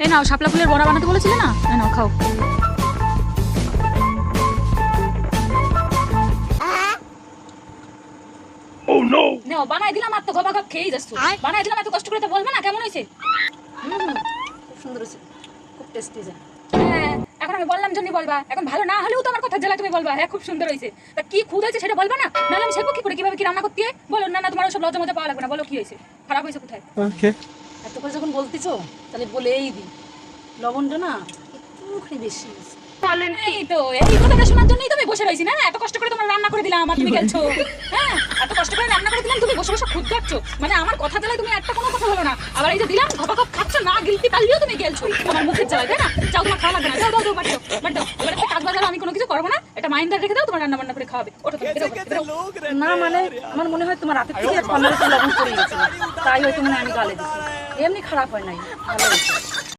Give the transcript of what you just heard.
এই নাও শাপলা ফুলের বড়া বানাতে বলেছিলে না, এই নাও খাও। নাও বানাই দিলাম, আর তো গবা গব খেয়েই যাচ্ছ। বানাই দিলাম, এত কষ্ট করে তো বলবে না কেমন হয়েছে। খুব সুন্দর হয়েছে, খুব টেস্টি যা। হ্যাঁ, এখন আমি বললাম জন্য বলবা, এখন ভালো না হলেও তো আমার কথা জেলা তুমি বলবা হ্যাঁ খুব সুন্দর হয়েছে। তা কি খুদ হয়েছে সেটা বলবা না, নাহলে আমি শেখো কি করে কিভাবে কি রান্না করতে হয়। বলো না না, তোমার সব লজ্জা মজা পাওয়া লাগবে না, বলো কি হয়েছে, খারাপ হয়েছে কোথায়। এত করে যখন বলতেছো তাহলে বলেই দিই, লবণটা না একটুখানি বেশি হয়েছে। এই তো এই কথাটা শোনার জন্যই তো আমি বসে রয়েছি না, এত কষ্ট করে তোমার রান্না করে দিলাম আর তুমি গেলছো। হ্যাঁ, এত কষ্ট করে রান্না করে দিলাম, তুমি বসে বসে খুদ খাচ্ছ, মানে আমার কথা জ্বালায় তুমি একটা কোনো কথা হলো না। আবার এই যে দিলাম ঘপা ঘপ খাচ্ছ, না গিলতে পারলেও তুমি গেলছো আমার মুখের জ্বালায়, তাই না? যাও, তোমার খাওয়া লাগবে না, যাও দাও দাও, বাড়ি দাও বাড়ি দাও। এবার একটা কাজ বাজার আমি কোনো কিছু করবো না, একটা মাইন্ডার রেখে দাও, তোমার রান্না বান্না করে খাওয়াবে। ওঠো তুমি, বেরো বেরো। না মানে আমার মনে হয় তোমার রাতের থেকে 15টা লবণ পড়ে গেছে, তাই হয়তো মনে হয় আমি গালে দিচ্ছি। এমনি খারাপ হয় নাই, ভালো হয়েছে।